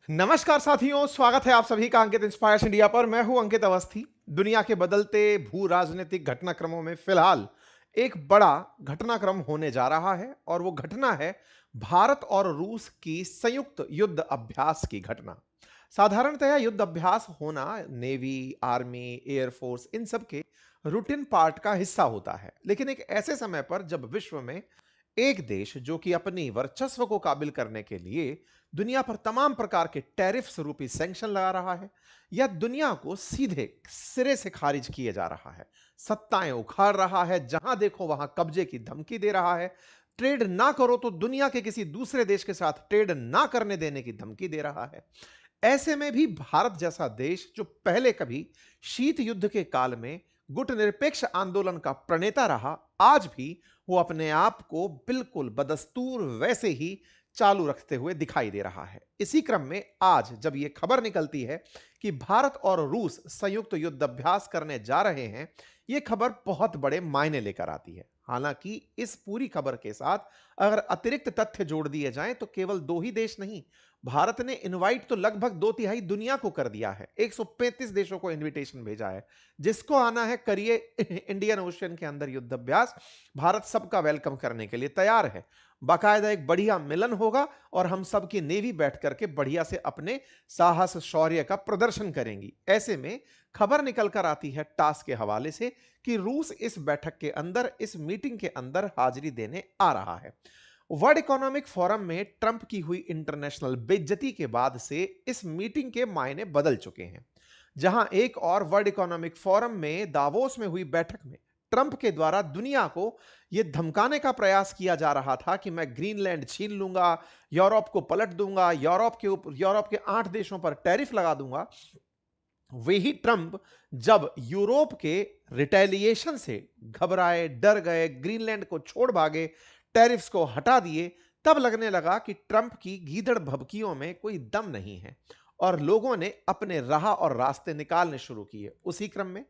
नमस्कार साथियों, स्वागत है आप सभी का अंकित इंस्पायर्स इंडिया पर। मैं हूं अंकित अवस्थी। दुनिया के बदलते भू राजनीतिक घटनाक्रमों में फिलहाल एक बड़ा घटनाक्रम होने जा रहा है और वो घटना है भारत और रूस की संयुक्त युद्ध अभ्यास की घटना। साधारणतः युद्ध अभ्यास होना नेवी, आर्मी, एयरफोर्स इन सब के रूटीन पार्ट का हिस्सा होता है, लेकिन एक ऐसे समय पर जब विश्व में एक देश जो कि अपनी वर्चस्व को काबिल करने के लिए दुनिया पर तमाम प्रकार के टैरिफ रूपी सैंक्शन लगा रहा है या दुनिया को सीधे सिरे से खारिज किए जा रहा है, सत्ताएं उखाड़ रहा है, जहां देखो वहां कब्जे की धमकी दे रहा है, ट्रेड ना करो तो दुनिया के किसी दूसरे देश के साथ ट्रेड ना करने देने की धमकी दे रहा है। ऐसे में भी भारत जैसा देश जो पहले कभी शीत युद्ध के काल में गुटनिरपेक्ष आंदोलन का प्रणेता रहा, आज भी वो अपने आप को बिल्कुल बदस्तूर वैसे ही चालू रखते हुए दिखाई दे रहा है। इसी क्रम में आज जब यह खबर निकलती है कि भारत और रूस संयुक्त युद्ध अभ्यास करने जा रहे हैं, यह खबर बहुत बड़े मायने लेकर आती है। हालांकि इस पूरी खबर के साथ अगर अतिरिक्त तथ्य जोड़ दिए जाएं तो केवल दो ही देश नहीं, भारत ने इनवाइट तो लगभग दो तिहाई दुनिया को कर दिया है। 135 देशों को इनविटेशन भेजा है। जिसको आना है करिए इंडियन ओशियन के अंदर युद्ध अभ्यास, भारत सबका वेलकम करने के लिए तैयार है। बाकायदा एक बढ़िया मिलन होगा और हम सब की नेवी बैठ करके बढ़िया से अपने साहस शौर्य का प्रदर्शन करेंगी। ऐसे में खबर निकल कर आती है टास के हवाले से कि रूस इस बैठक के अंदर, इस मीटिंग के अंदर हाजिरी देने आ रहा है। वर्ल्ड इकोनॉमिक फोरम में ट्रंप की हुई इंटरनेशनल बेइज्जती के बाद से इस मीटिंग के मायने बदल चुके हैं। जहां एक और वर्ल्ड इकोनॉमिक फोरम में दावोस में हुई बैठक में ट्रंप के द्वारा दुनिया को यह धमकाने का प्रयास किया जा रहा था कि मैं ग्रीनलैंड छीन लूंगा, यूरोप को पलट दूंगा, यूरोप के 8 देशों पर टैरिफ लगा दूंगा। वही ट्रंप जब यूरोप के रिटेलिएशन से घबराए, डर गए, ग्रीनलैंड को छोड़ भागे, टैरिफ्स को हटा दिए, तब लगने लगा कि ट्रंप की गीदड़ भभकियों में कोई दम नहीं है और लोगों ने अपने राह और रास्ते निकालने शुरू किए। उसी क्रम में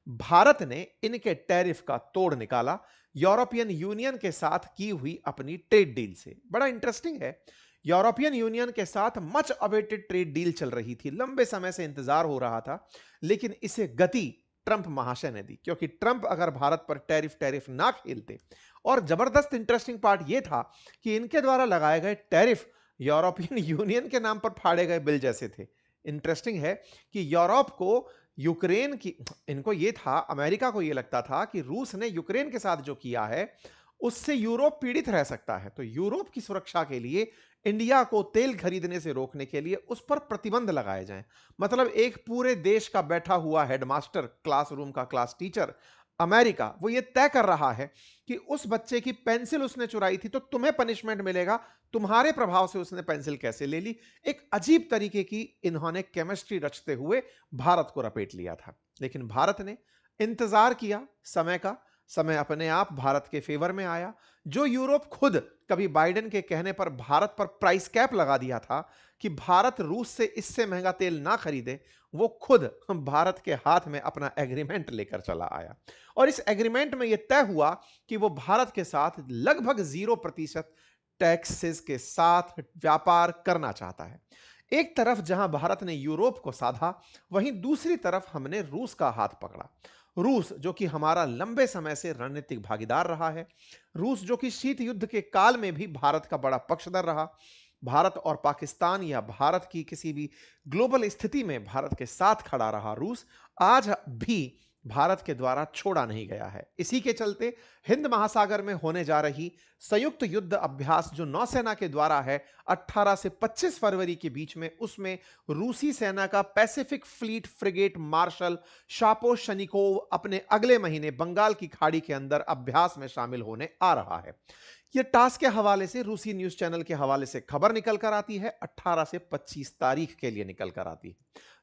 भारत ने इनके टैरिफ का तोड़ निकाला यूरोपियन यूनियन के साथ की हुई अपनी ट्रेड डील से। बड़ा इंटरेस्टिंग है, यूरोपियन यूनियन के साथ मच अवेटेड ट्रेड डील चल रही थी, लंबे समय से इंतजार हो रहा था, लेकिन इसे गति ट्रंप महाशय ने दी। क्योंकि ट्रंप अगर भारत पर टैरिफ टैरिफ ना खेलते, और जबरदस्त इंटरेस्टिंग पार्ट यह था कि इनके द्वारा लगाए गए टैरिफ यूरोपियन यूनियन के नाम पर फाड़े गए बिल जैसे थे। इंटरेस्टिंग है कि यूरोप को यूक्रेन की, इनको यह था, अमेरिका को यह लगता था कि रूस ने यूक्रेन के साथ जो किया है उससे यूरोप पीड़ित रह सकता है, तो यूरोप की सुरक्षा के लिए इंडिया को तेल खरीदने से रोकने के लिए उस पर प्रतिबंध लगाए जाएं। मतलब एक पूरे देश का बैठा हुआ हेडमास्टर, क्लासरूम का क्लास टीचर अमेरिका, वो ये तय कर रहा है कि उस बच्चे की पेंसिल उसने चुराई थी तो तुम्हें पनिशमेंट मिलेगा, तुम्हारे प्रभाव से उसने पेंसिल कैसे ले ली। एक अजीब तरीके की इन्होंने केमिस्ट्री रचते हुए भारत को रपेट लिया था। लेकिन भारत ने इंतजार किया समय का, समय अपने आप भारत के फेवर में आया। जो यूरोप खुद कभी बाइडेन के कहने पर भारत पर प्राइस कैप लगा दिया था कि भारत रूस से इससे महंगा तेल ना खरीदे, वो खुद भारत के हाथ में अपना एग्रीमेंट लेकर चला आया। और इस एग्रीमेंट में यह तय हुआ कि वो भारत के साथ लगभग 0% टैक्सेस के साथ व्यापार करना चाहता है। एक तरफ जहां भारत ने यूरोप को साधा, वहीं दूसरी तरफ हमने रूस का हाथ पकड़ा। रूस जो कि हमारा लंबे समय से रणनीतिक भागीदार रहा है, रूस जो कि शीत युद्ध के काल में भी भारत का बड़ा पक्षधर रहा, भारत और पाकिस्तान या भारत की किसी भी ग्लोबल स्थिति में भारत के साथ खड़ा रहा रूस, आज भी भारत के द्वारा छोड़ा नहीं गया है। इसी के चलते हिंद महासागर में होने जा रही संयुक्त युद्ध अभ्यास जो नौसेना के द्वारा है 18 से 25 फरवरी के बीच में, उसमें रूसी सेना का पैसिफिक फ्लीट फ्रिगेट मार्शल शापो शनिकोव अपने अगले महीने बंगाल की खाड़ी के अंदर अभ्यास में शामिल होने आ रहा है। यह टास्क के हवाले से, रूसी न्यूज चैनल के हवाले से खबर निकल कर आती है, 18 से 25 तारीख के लिए निकल कर आती है।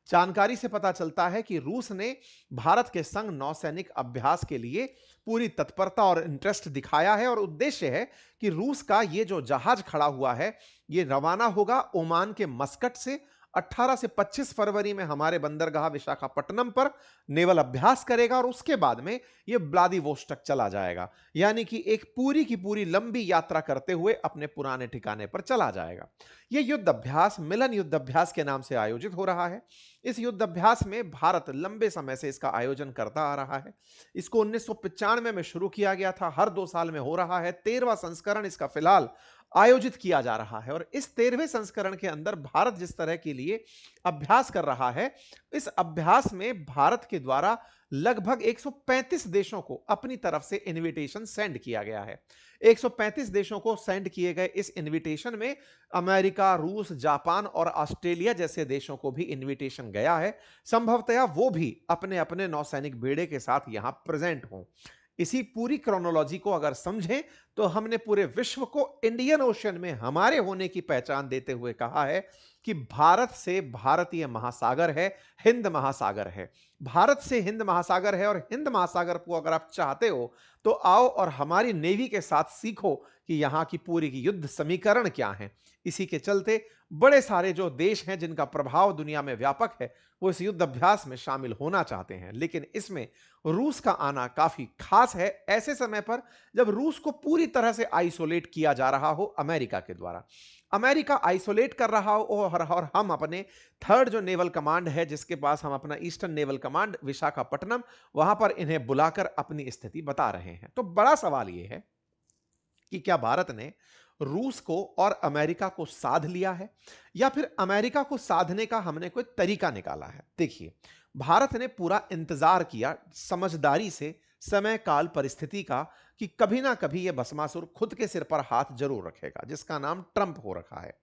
जानकारी से पता चलता है कि रूस ने भारत के संग नौसैनिक अभ्यास के लिए पूरी तत्परता और इंटरेस्ट दिखाया है और उद्देश्य है कि रूस का यह जो जहाज खड़ा हुआ है, यह रवाना होगा ओमान के मस्कट से 18 से 25 फरवरी में हमारे बंदरगाह विशाखापट्टनम पर नेवल अभ्यास करेगा और उसके बाद में यह व्लादिवोस्टॉक चला जाएगा, यानी कि एक पूरी की पूरी लंबी यात्रा करते हुए अपने पुराने ठिकाने पर चला जाएगा। यह युद्ध अभ्यास मिलन युद्ध अभ्यास के नाम से आयोजित हो रहा है। इस युद्ध अभ्यास में भारत लंबे समय से इसका आयोजन करता आ रहा है। इसको 1995 में शुरू किया गया था, हर 2 साल में हो रहा है। 13वां संस्करण इसका फिलहाल आयोजित किया जा रहा है और इस 13वें संस्करण के अंदर भारत जिस तरह के लिए अभ्यास कर रहा है, इस अभ्यास में भारत के द्वारा लगभग 135 देशों को अपनी तरफ से इनविटेशन सेंड किया गया है। 135 देशों को सेंड किए गए इस इनविटेशन में अमेरिका, रूस, जापान और ऑस्ट्रेलिया जैसे देशों को भी इनविटेशन गया है। संभवतया वो भी अपने अपने नौसैनिक बेड़े के साथ यहां प्रेजेंट हों। इसी पूरी क्रोनोलॉजी को अगर समझें तो हमने पूरे विश्व को इंडियन ओशन में हमारे होने की पहचान देते हुए कहा है कि भारत से भारतीय महासागर है, हिंद महासागर है। भारत से हिंद महासागर है और हिंद महासागर को अगर आप चाहते हो तो आओ और हमारी नेवी के साथ सीखो कि यहां की पूरी की युद्ध समीकरण क्या है। इसी के चलते बड़े सारे जो देश हैं जिनका प्रभाव दुनिया में व्यापक है, वो इस युद्ध अभ्यास में शामिल होना चाहते हैं, लेकिन इसमें रूस का आना काफी खास है ऐसे समय पर जब रूस को पूरी तरह से आइसोलेट किया जा रहा हो अमेरिका के द्वारा। अमेरिका आइसोलेट कर रहा हो और हम अपने थर्ड जो नेवल कमांड है, जिसके पास हम अपना ईस्टर्न नेवल कमांड विशाखापट्टनम, वहां पर इन्हें बुलाकर अपनी स्थिति बता रहे हैं। तो बड़ा सवाल यह है कि क्या भारत ने रूस को और अमेरिका को साध लिया है या फिर अमेरिका को साधने का हमने कोई तरीका निकाला है। देखिए, भारत ने पूरा इंतजार किया समझदारी से समय काल परिस्थिति का कि कभी ना कभी यह भस्मासुर खुद के सिर पर हाथ जरूर रखेगा, जिसका नाम ट्रंप हो रखा है।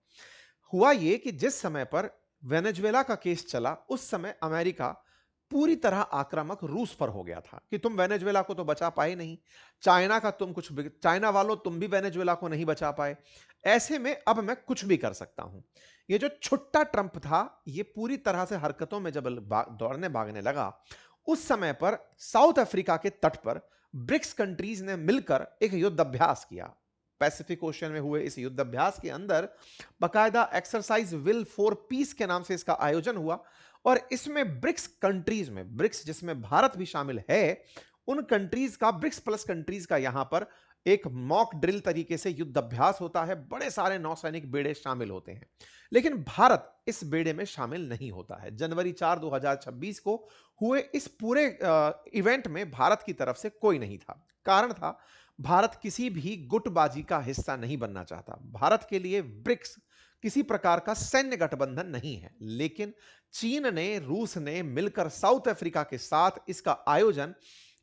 हुआ यह कि जिस समय पर वेनेजुएला का केस चला, उस समय अमेरिका पूरी तरह आक्रामक रूस पर हो गया था कि तुम वेनेजुएला को तो बचा पाए नहीं, चाइना का तुम कुछ भी, चाइना वालों तुम भी वेनेजुएला को नहीं बचा पाए, ऐसे में अब मैं कुछ भी कर सकता हूं। ये जो छुट्टा ट्रंप था, ये पूरी तरह से हरकतों में जब दौड़ने भागने लगा, उस समय पर साउथ अफ्रीका के तट पर ब्रिक्स कंट्रीज ने मिलकर एक युद्ध अभ्यास किया। पैसिफिक ओशन में हुए इस युद्ध अभ्यास के अंदर बाकायदा एक्सरसाइज विल फॉर पीस के नाम से इसका आयोजन हुआ और इसमें ब्रिक्स कंट्रीज में, ब्रिक्स जिसमें भारत भी शामिल है, उन कंट्रीज का, ब्रिक्स प्लस कंट्रीज का यहां पर एक मॉक ड्रिल तरीके से युद्ध अभ्यास होता है। बड़े सारे नौसैनिक बेड़े शामिल होते हैं, लेकिन भारत इस बेड़े में शामिल नहीं होता है। जनवरी 4 2026 को हुए इस पूरे इवेंट में भारत की तरफ से कोई नहीं था। कारण था, भारत किसी भी गुटबाजी का हिस्सा नहीं बनना चाहता। भारत के लिए ब्रिक्स किसी प्रकार का सैन्य गठबंधन नहीं है, लेकिन चीन ने, रूस ने मिलकर साउथ अफ्रीका के साथ इसका आयोजन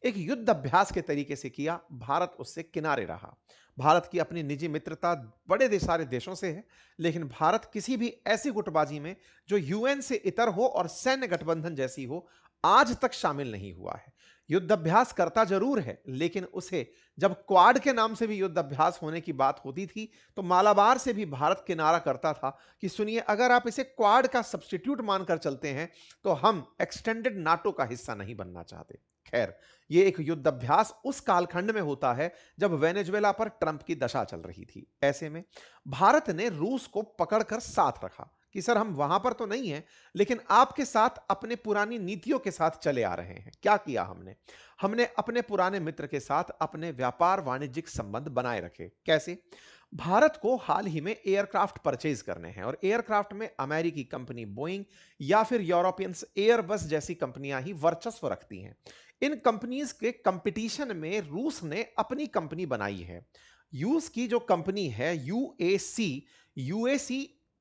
एक युद्ध अभ्यास के तरीके से किया। भारत उससे किनारे रहा। भारत की अपनी निजी मित्रता बड़े सारे देशों से है, लेकिन भारत किसी भी ऐसी गुटबाजी में जो यूएन से इतर हो और सैन्य गठबंधन जैसी हो, आज तक शामिल नहीं हुआ है। युद्ध अभ्यास करता जरूर है, लेकिन उसे जब क्वाड के नाम से भी युद्ध अभ्यास होने की बात होती थी तो मालाबार से भी भारत किनारा करता था कि सुनिए, अगर आप इसे क्वाड का सब्स्टिट्यूट मानकर चलते हैं तो हम एक्सटेंडेड नाटो का हिस्सा नहीं बनना चाहते। खैर, यह एक युद्ध अभ्यास उस कालखंड में होता है जब वेनेजुएला पर ट्रंप की दशा चल रही थी। ऐसे में भारत ने रूस को पकड़कर साथ रखा कि सर, हम वहां पर तो नहीं हैं, लेकिन आपके साथ अपने पुरानी नीतियों के साथ चले आ रहे हैं। क्या किया हमने? हमने अपने पुराने मित्र के साथ अपने व्यापार वाणिज्यिक संबंध बनाए रखे। कैसे? भारत को हाल ही में एयरक्राफ्ट परचेज करने हैं और एयरक्राफ्ट में अमेरिकी कंपनी बोइंग या फिर यूरोपियंस एयरबस जैसी कंपनियां ही वर्चस्व रखती हैं। इन कंपनीज के कंपटीशन में रूस ने अपनी कंपनी बनाई है। यूएस की जो कंपनी है यूएसी,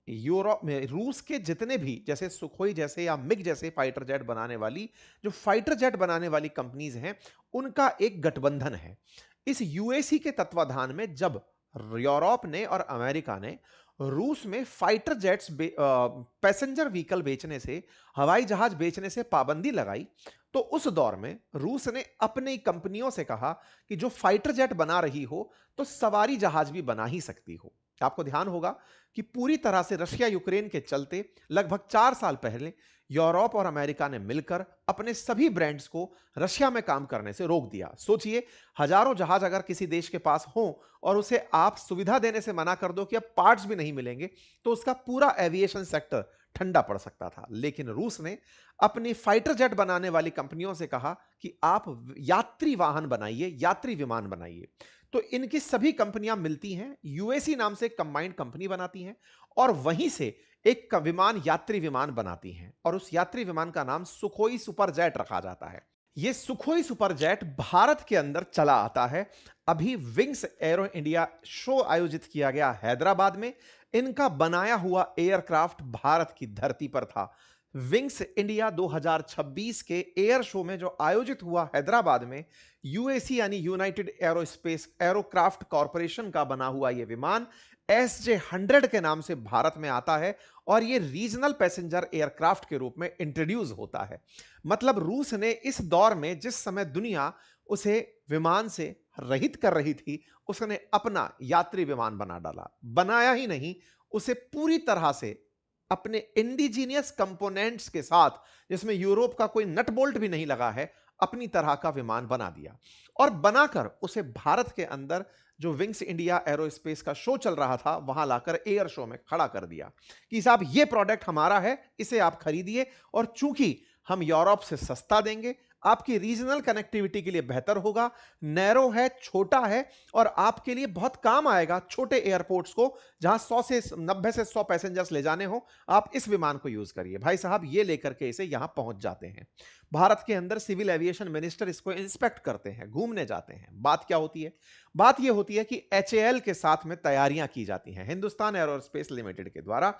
यूरोप में रूस के जितने भी, जैसे सुखोई जैसे या मिग जैसे फाइटर जेट बनाने वाली, जो फाइटर जेट बनाने वाली कंपनीज हैं, उनका एक गठबंधन है। इस यूएसी के तत्वाधान में जब यूरोप ने और अमेरिका ने रूस में फाइटर जेट्स, पैसेंजर व्हीकल बेचने से, हवाई जहाज बेचने से पाबंदी लगाई, तो उस दौर में रूस ने अपनी कंपनियों से कहा कि जो फाइटर जेट बना रही हो तो सवारी जहाज भी बना ही सकती हो। आपको ध्यान होगा कि पूरी तरह से रशिया यूक्रेन के चलते लगभग 4 साल पहले यूरोप और अमेरिका ने मिलकर अपने सभी ब्रांड्स को रशिया में काम करने से रोक दिया। सोचिए, हजारों जहाज अगर किसी देश के पास हो और उसे आप सुविधा देने से मना कर दो कि अब पार्ट्स भी नहीं मिलेंगे, तो उसका पूरा एविएशन सेक्टर ठंडा पड़ सकता था। लेकिन रूस ने अपनी फाइटर जेट बनाने वाली कंपनियों से कहा कि आप यात्री वाहन बनाइए, यात्री विमान बनाइए। तो इनकी सभी कंपनियां मिलती हैं, यूएसी नाम से एक कंबाइंड कंपनी बनाती हैं और वहीं से एक विमान, यात्री विमान बनाती हैं और उस यात्री विमान का नाम सुखोई सुपर जेट रखा जाता है। यह सुखोई सुपर जेट भारत के अंदर चला आता है। अभी विंग्स एरो इंडिया शो आयोजित किया गया हैदराबाद में। इनका बनाया हुआ एयरक्राफ्ट भारत की धरती पर था। विंग्स इंडिया 2026 के एयर शो में जो आयोजित हुआ हैदराबाद में, यूएसी यानी यूनाइटेड एरोस्पेस एरोक्राफ्ट कॉरपोरेशन का बना हुआ यह विमान SJ-100 के नाम से भारत में आता है और यह रीजनल पैसेंजर एयरक्राफ्ट के रूप में इंट्रोड्यूस होता है। मतलब रूस ने इस दौर में जिस समय दुनिया उसे विमान से रहित कर रही थी, उसने अपना यात्री विमान बना डाला। बनाया ही नहीं, उसे पूरी तरह से अपने इंडिजीनियस कंपोनेंट्स के साथ, जिसमें यूरोप का कोई नट बोल्ट भी नहीं लगा है, अपनी तरह का विमान बना दिया और बनाकर उसे भारत के अंदर जो विंग्स इंडिया एरोस्पेस का शो चल रहा था वहां लाकर एयर शो में खड़ा कर दिया कि साहब ये प्रोडक्ट हमारा है, इसे आप खरीदिए और चूंकि हम यूरोप से सस्ता देंगे, आपकी रीजनल कनेक्टिविटी के लिए बेहतर होगा, नैरो है, छोटा है और आपके लिए बहुत काम आएगा छोटे एयरपोर्ट्स को जहां 100 से 90 से 100 पैसेंजर्स ले जाने हो, आप इस विमान को यूज करिए। भाई साहब ये लेकर के इसे यहां पहुंच जाते हैं। भारत के अंदर सिविल एविएशन मिनिस्टर इसको इंस्पेक्ट करते हैं, घूमने जाते हैं। बात क्या होती है? बात यह होती है कि HAL के साथ में तैयारियां की जाती हैं, हिंदुस्तान एरोस्पेस लिमिटेड के द्वारा।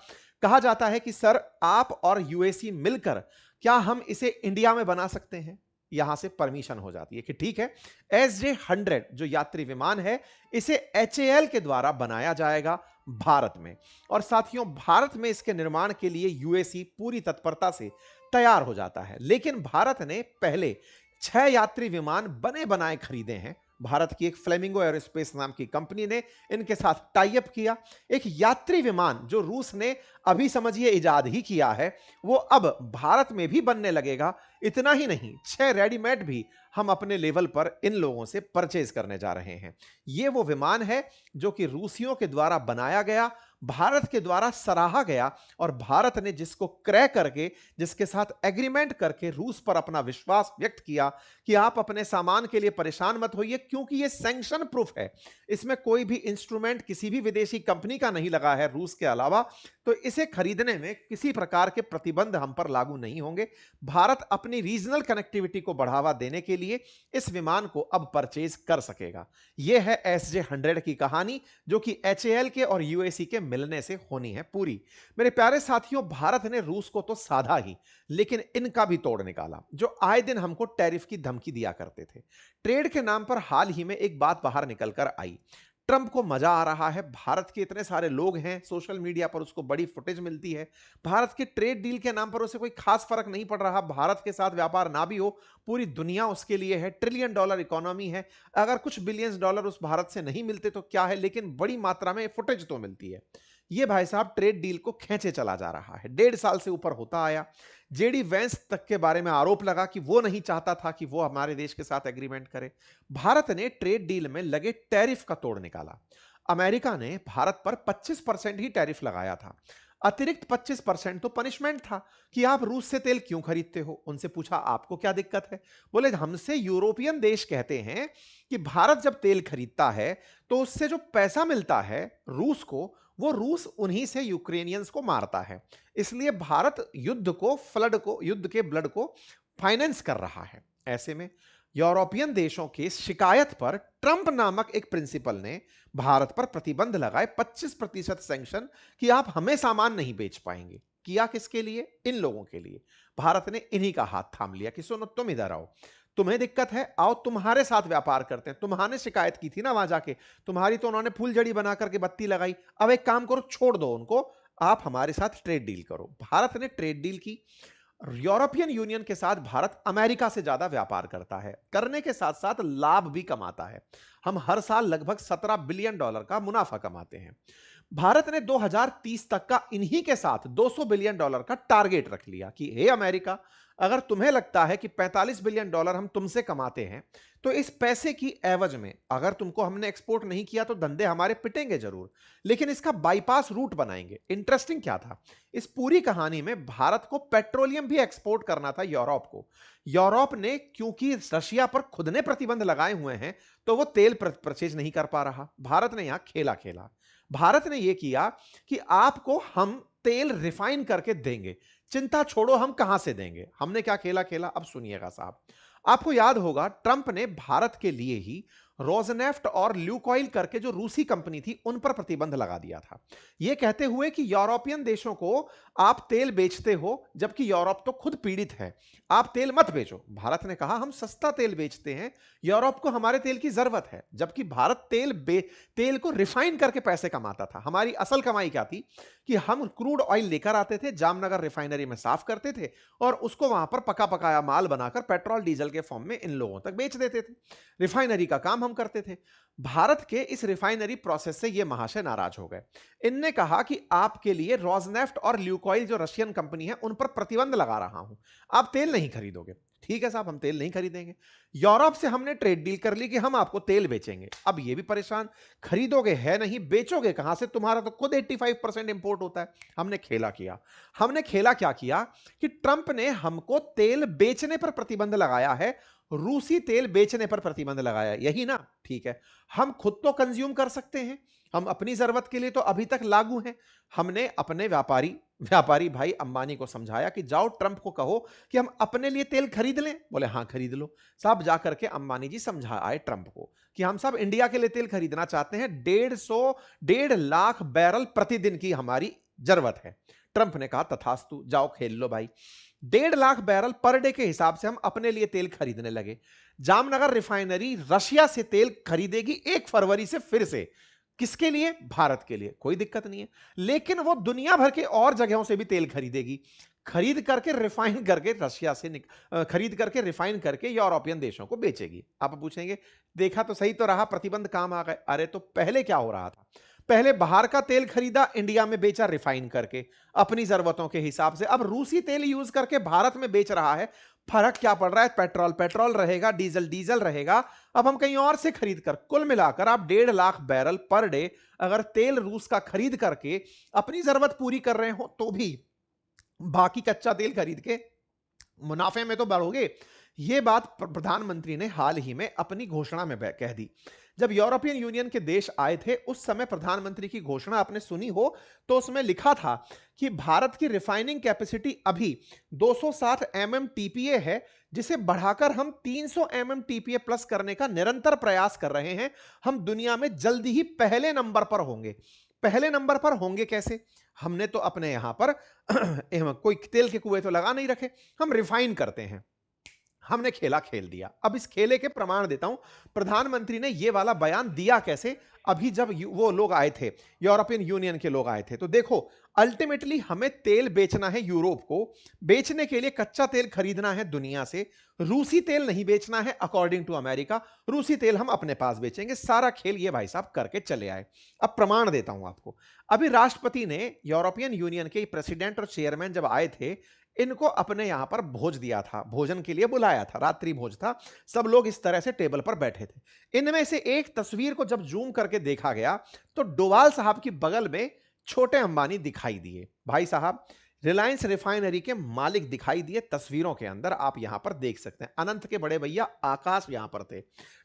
कहा जाता है कि सर आप और यूएसी मिलकर क्या हम इसे इंडिया में बना सकते हैं? यहां से परमिशन हो जाती है कि ठीक है, SJ-100 जो यात्री विमान है, इसे HAL के द्वारा बनाया जाएगा भारत में। और साथियों, भारत में इसके निर्माण के लिए यूएसी पूरी तत्परता से तैयार हो जाता है। लेकिन भारत ने पहले 6 यात्री विमान बने बनाए खरीदे हैं। भारत की एक फ्लेमिंगो एरोस्पेस नाम की कंपनी ने इनके साथ टाई अप किया। एक यात्री विमान जो रूस ने अभी समझिए इजाद ही किया है, वो अब भारत में भी बनने लगेगा। इतना ही नहीं, 6 रेडीमेड भी हम अपने लेवल पर इन लोगों से परचेज करने जा रहे हैं। ये वो विमान है जो कि रूसियों के द्वारा बनाया गया, भारत के द्वारा सराहा गया और भारत ने जिसको क्रय करके, जिसके साथ एग्रीमेंट करके रूस पर अपना विश्वास व्यक्त किया कि आप अपने सामान के लिए परेशान मत होइए क्योंकि ये सैंक्शन प्रूफ है, इसमें कोई भी इंस्ट्रूमेंट किसी भी विदेशी कंपनी का नहीं लगा है रूस के अलावा, तो इसे खरीदने में किसी प्रकार के प्रतिबंध हम पर लागू नहीं होंगे। भारत अपनी रीजनल कनेक्टिविटी को बढ़ावा देने के लिए इस विमान को अब परचेज कर सकेगा। यह है SJ-100 की कहानी जो कि HAL के और यूएसी के मिलने से होनी है पूरी। मेरे प्यारे साथियों, भारत ने रूस को तो साधा ही, लेकिन इनका भी तोड़ निकाला, जो आए दिन हमको टैरिफ की धमकी दिया करते थे। ट्रेड के नाम पर हाल ही में एक बात बाहर निकल कर आई। ट्रंप को मजा आ रहा है, भारत के इतने सारे लोग हैं, सोशल मीडिया पर उसको बड़ी फुटेज मिलती है, भारत के ट्रेड डील के नाम पर उसे कोई खास फर्क नहीं पड़ रहा। भारत के साथ व्यापार ना भी हो, पूरी दुनिया उसके लिए है, ट्रिलियन डॉलर इकोनॉमी है। अगर कुछ बिलियंस डॉलर उस भारत से नहीं मिलते तो क्या है, लेकिन बड़ी मात्रा में फुटेज तो मिलती है। ये भाई साहब ट्रेड डील को खींचे चला जा रहा है, 1.5 साल से ऊपर होता आया। जेडी वेंस तक के बारे में आरोप लगा कि वो नहीं चाहता था कि वो हमारे देश के साथ एग्रीमेंट करे। भारत ने ट्रेड डील में लगे टैरिफ का तोड़ निकाला। अमेरिका ने भारत पर 25% ही टैरिफ लगाया था। अतिरिक्त 25% तो पनिशमेंट था कि आप रूस से तेल क्यों खरीदते हो। उनसे पूछा आपको क्या दिक्कत है? बोले हमसे यूरोपियन देश कहते हैं कि भारत जब तेल खरीदता है तो उससे जो पैसा मिलता है रूस को, वो रूस उन्हीं से यूक्रेनियंस को मारता है। इसलिए भारत युद्ध के ब्लड को फाइनेंस कर रहा है। ऐसे में यूरोपियन देशों की शिकायत पर ट्रंप नामक एक प्रिंसिपल ने भारत पर प्रतिबंध लगाए, 25% सैंक्शन, कि आप हमें सामान नहीं बेच पाएंगे। किया किसके लिए? इन लोगों के लिए। भारत ने इन्हीं का हाथ थाम लिया कि सुनो, तुम इधर आओ, तुम्हें दिक्कत है, आओ तुम्हारे साथ व्यापार करते हैं। तुम्हारे शिकायत की थी ना वहां जाके, तुम्हारी तो उन्होंने फूलझड़ी बना करके बत्ती लगाई। अब एक काम करो, छोड़ दो उनको, आप हमारे साथ ट्रेड डील करो। भारत ने ट्रेड डील की। यूरोपियन यूनियन के साथ भारत अमेरिका से ज्यादा व्यापार करता है, करने के साथ साथ लाभ भी कमाता है। हम हर साल लगभग $17 बिलियन का मुनाफा कमाते हैं। भारत ने 2030 तक का इन्हीं के साथ $200 बिलियन का टारगेट रख लिया कि हे अमेरिका, अगर तुम्हें लगता है कि $45 बिलियन हम तुमसे कमाते हैं, तो इस पैसे की एवज में अगर तुमको हमने एक्सपोर्ट नहीं किया तो धंधे हमारे पिटेंगे जरूर, लेकिन इसका बाईपास रूट बनाएंगे। इंटरेस्टिंग क्या था, इस पूरी कहानी में भारत को पेट्रोलियम भी एक्सपोर्ट करना था यूरोप को। यूरोप ने क्योंकि रशिया पर खुद ने प्रतिबंध लगाए हुए हैं, तो वो तेल परचेज नहीं कर पा रहा। भारत ने यहां खेला खेला। भारत ने यह किया कि आपको हम तेल रिफाइन करके देंगे, चिंता छोड़ो हम कहां से देंगे। हमने क्या खेला खेला, अब सुनिएगा साहब। आपको याद होगा ट्रंप ने भारत के लिए ही रोजनेफ्ट और ल्यूकॉइल करके जो रूसी कंपनी थी उन पर प्रतिबंध लगा दिया था, यह कहते हुए कि यूरोपियन देशों को आप तेल बेचते हो जबकि यूरोप तो खुद पीड़ित है, आप तेल मत बेचो। भारत ने कहा हम सस्ता तेल बेचते हैं, यूरोप को हमारे तेल की जरूरत है। जबकि भारत तेल को रिफाइन करके पैसे कमाता था। हमारी असल कमाई क्या थी कि हम क्रूड ऑयल लेकर आते थे, जामनगर रिफाइनरी में साफ करते थे और उसको वहां पर पका पकाया माल बनाकर पेट्रोल डीजल के फॉर्म में इन लोगों तक बेच देते थे। रिफाइनरी का काम हम करते थे। भारत के इस रिफाइनरी प्रोसेस से ये महाशय नाराज हो गए। इनने कहा कि आपके लिए रोजनेफ्ट और ल्यूकॉइल जो रशियन कंपनी है उन पर प्रतिबंध लगा रहा हूं, आप तेल नहीं खरीदोगे। ठीक है साहब, हम तेल नहीं खरीदेंगे। यूरोप से हमने ट्रेड डील कर ली कि हम आपको तेल बेचेंगे। अब ये भी परेशान, खरीदोगे है नहीं, बेचोगे कहां से, तुम्हारा तो खुद 85% इंपोर्ट होता है। हमने खेला किया। हमने खेला क्या किया कि ट्रंप ने हमको तेल बेचने पर प्रतिबंध लगाया है, रूसी तेल बेचने पर प्रतिबंध लगाया, यही ना। ठीक है, हम खुद तो कंज्यूम कर सकते हैं, हम अपनी जरूरत के लिए तो अभी तक लागू हैं। हमने अपने व्यापारी भाई अंबानी को समझाया कि जाओ ट्रंप को कहो कि हम अपने लिए तेल खरीद लें। बोले हाँ खरीद लो। साहब जाकर के अंबानी जी समझा आए ट्रंप को कि हम सब इंडिया के लिए तेल खरीदना चाहते हैं, 1.5 लाख बैरल प्रतिदिन की हमारी जरूरत है। ट्रंप ने कहा तथास्तु, जाओ खेल लो भाई। 1.5 लाख बैरल पर डे के हिसाब से हम अपने लिए तेल खरीदने लगे। जामनगर रिफाइनरी रशिया से तेल खरीदेगी 1 फरवरी से फिर से। किसके लिए? भारत के लिए। कोई दिक्कत नहीं है, लेकिन वो दुनिया भर के और जगहों से भी तेल खरीदेगी, खरीद करके रिफाइन करके रशिया से खरीद करके रिफाइन करके यूरोपियन देशों को बेचेगी। आप पूछेंगे देखा तो सही तो रहा, प्रतिबंध काम आ गए। अरे तो पहले क्या हो रहा था, पहले बाहर का तेल खरीदा, इंडिया में बेचा रिफाइन करके अपनी जरूरतों के हिसाब से। अब रूसी तेल यूज करके भारत में बेच रहा है। फर्क क्या पड़ रहा है, पेट्रोल पेट्रोल रहेगा, डीजल डीजल रहेगा। अब हम कहीं और से खरीद कर, कुल मिलाकर आप 1.5 लाख बैरल पर डे अगर तेल रूस का खरीद करके अपनी जरूरत पूरी कर रहे हो तो भी बाकी कच्चा तेल खरीद के मुनाफे में तो बढ़ोगे। यह बात प्रधानमंत्री ने हाल ही में अपनी घोषणा में कह दी। जब यूरोपियन यूनियन के देश आए थे उस समय प्रधानमंत्री की घोषणा आपने सुनी हो तो उसमें लिखा था कि भारत की रिफाइनिंग कैपेसिटी अभी 260 MMTPA है, जिसे बढ़ाकर हम 300 MMTPA प्लस करने का निरंतर प्रयास कर रहे हैं। हम दुनिया में जल्दी ही पहले नंबर पर होंगे। पहले नंबर पर होंगे कैसे? हमने तो अपने यहां पर कोई तेल के कुएं तो लगा नहीं रखे, हम रिफाइन करते हैं। हमने खेला खेल दिया। अब इस खेले के प्रमाण देता हूं, प्रधानमंत्री ने यह वाला बयान दिया कैसे। अभी जब वो लोग आए थे, यूरोपियन यूनियन के लोग आए थे, तो देखो अल्टीमेटली हमें तेल बेचना है यूरोप को, बेचने के लिए कच्चा तेल खरीदना है दुनिया से, रूसी तेल नहीं बेचना है अकॉर्डिंग टू अमेरिका, रूसी तेल हम अपने पास बेचेंगे। सारा खेल ये भाई साहब करके चले आए। अब प्रमाण देता हूं आपको। अभी राष्ट्रपति ने यूरोपियन यूनियन के प्रेसिडेंट और चेयरमैन जब आए थे, इनको अपने यहां पर भोज दिया था, भोजन के लिए बुलाया था, रात्रि भोज था। सब लोग इस तरह से टेबल पर बैठे थे। इनमें से एक तस्वीर को जब जूम करके देखा गया तो डोवाल साहब की बगल में छोटे अंबानी दिखाई दिए। भाई साहब रिलायंस रिफाइनरी के मालिक दिखाई दिए तस्वीरों के अंदर, आप यहां पर देख सकते हैं। अनंत के बड़े भैया आकाश यहां पर थे,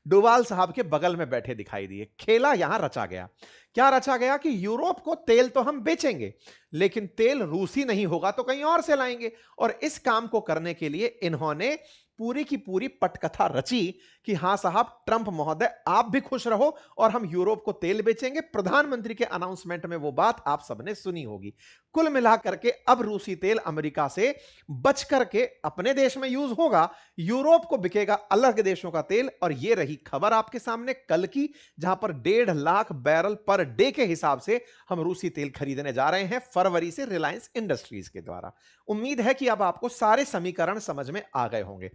डोवाल साहब के बगल में बैठे दिखाई दिए। खेला यहां रचा गया। क्या रचा गया कि यूरोप को तेल तो हम बेचेंगे, लेकिन तेल रूसी नहीं होगा तो कहीं और से लाएंगे। और इस काम को करने के लिए इन्होंने पूरी की पूरी पटकथा रची कि हां साहब ट्रंप महोदय आप भी खुश रहो और हम यूरोप को तेल बेचेंगे। प्रधानमंत्री के अनाउंसमेंट में वो बात आप सबने सुनी होगी। कुल मिलाकर के अब रूसी तेल अमेरिका से बच करके अपने देश में यूज होगा, यूरोप को बिकेगा अलग देशों का तेल। और ये रही खबर आपके सामने कल की, जहां पर 1.5 लाख बैरल पर डे के हिसाब से हम रूसी तेल खरीदने जा रहे हैं फरवरी से रिलायंस इंडस्ट्रीज के द्वारा। उम्मीद है कि अब आपको सारे समीकरण समझ में आ गए होंगे।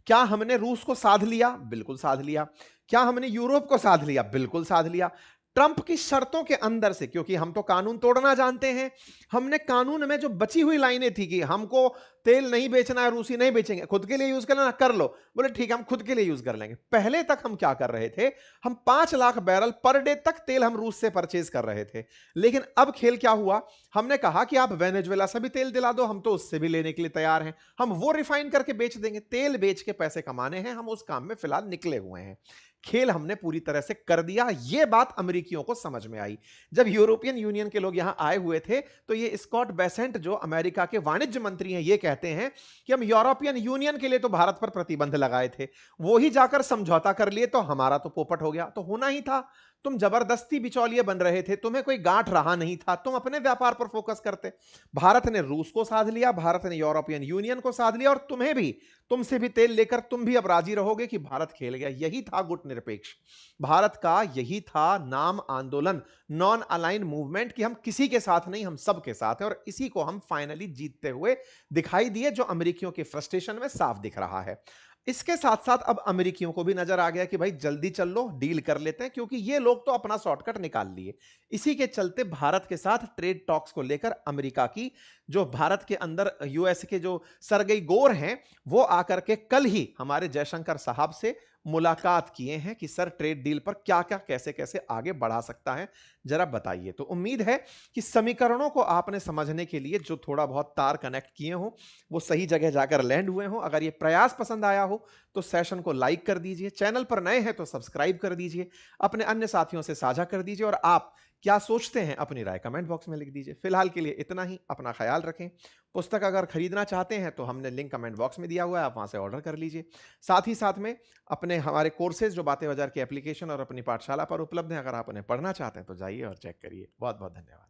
क्या हमने रूस को साध लिया? बिल्कुल साध लिया। क्या हमने यूरोप को साध लिया? बिल्कुल साध लिया। ट्रंप की शर्तों के अंदर से, क्योंकि हम तो कानून तोड़ना जानते हैं, हमने कानून में जो बची हुई लाइनें थी कि हमको तेल नहीं बेचना है, रूसी नहीं बेचेंगे, खुद के लिए यूज करना कर लो, बोले ठीक है हम खुद के लिए यूज कर लेंगे। पहले तक हम क्या कर रहे थे, हम 5 लाख बैरल पर डे तक तेल हम रूस से परचेज कर रहे थे। लेकिन अब खेल क्या हुआ, हमने कहा कि आप वेनेजुएला से भी तेल दिला दो, हम तो उससे भी लेने के लिए तैयार हैं, हम वो रिफाइन करके बेच देंगे। तेल बेच के पैसे कमाने हैं, हम उस काम में फिलहाल निकले हुए हैं। खेल हमने पूरी तरह से कर दिया। यह बात अमेरिकियों को समझ में आई। जब यूरोपियन यूनियन के लोग यहां आए हुए थे तो ये स्कॉट बेसेंट जो अमेरिका के वाणिज्य मंत्री हैं, ये कहते हैं कि हम यूरोपियन यूनियन के लिए तो भारत पर प्रतिबंध लगाए थे, वो ही जाकर समझौता कर लिए तो हमारा तो पोपट हो गया। तो होना ही था, तुम जबरदस्ती बिचौलिए बन रहे थे, तुम्हें कोई गांठ रहा नहीं था, तुम अपने व्यापार पर फोकस करते। भारत ने रूस को साध लिया, भारत ने यूरोपियन यूनियन को साध लिया, और तुम्हें भी, तुमसे भी तेल लेकर तुम भी अब राजी रहोगे कि भारत खेल गया। यही था गुट निरपेक्ष भारत का, यही था नाम आंदोलन, नॉन अलाइन मूवमेंट, कि हम किसी के साथ नहीं, हम सब के साथ हैं। और इसी को हम फाइनली जीतते हुए दिखाई दिए, जो अमेरिकियों के फ्रस्ट्रेशन में साफ दिख रहा है। इसके साथ साथ अब अमेरिकियों को भी नजर आ गया कि भाई जल्दी चल लो, डील कर लेते हैं, क्योंकि ये लोग तो अपना शॉर्टकट निकाल लिए। इसी के चलते भारत के साथ ट्रेड टॉक्स को लेकर अमेरिका की, जो भारत के अंदर यूएस के जो सरगई गोर हैं, वो आकर के कल ही हमारे जयशंकर साहब से मुलाकात किए हैं कि सर ट्रेड डील पर क्या क्या कैसे कैसे आगे बढ़ा सकता है, जरा बताइए। तो उम्मीद है कि समीकरणों को आपने समझने के लिए जो थोड़ा बहुत तार कनेक्ट किए हो, वो सही जगह जाकर लैंड हुए हो। अगर ये प्रयास पसंद आया हो तो सेशन को लाइक कर दीजिए, चैनल पर नए हैं तो सब्सक्राइब कर दीजिए, अपने अन्य साथियों से साझा कर दीजिए, और आप क्या सोचते हैं अपनी राय कमेंट बॉक्स में लिख दीजिए। फिलहाल के लिए इतना ही, अपना ख्याल रखें। पुस्तक अगर खरीदना चाहते हैं तो हमने लिंक कमेंट बॉक्स में दिया हुआ है, आप वहां से ऑर्डर कर लीजिए। साथ ही साथ में अपने हमारे कोर्सेज जो बातें बाजार की एप्लीकेशन और अपनी पाठशाला पर उपलब्ध हैं, अगर आप उन्हें पढ़ना चाहते हैं तो जाइए और चेक करिए। बहुत बहुत धन्यवाद।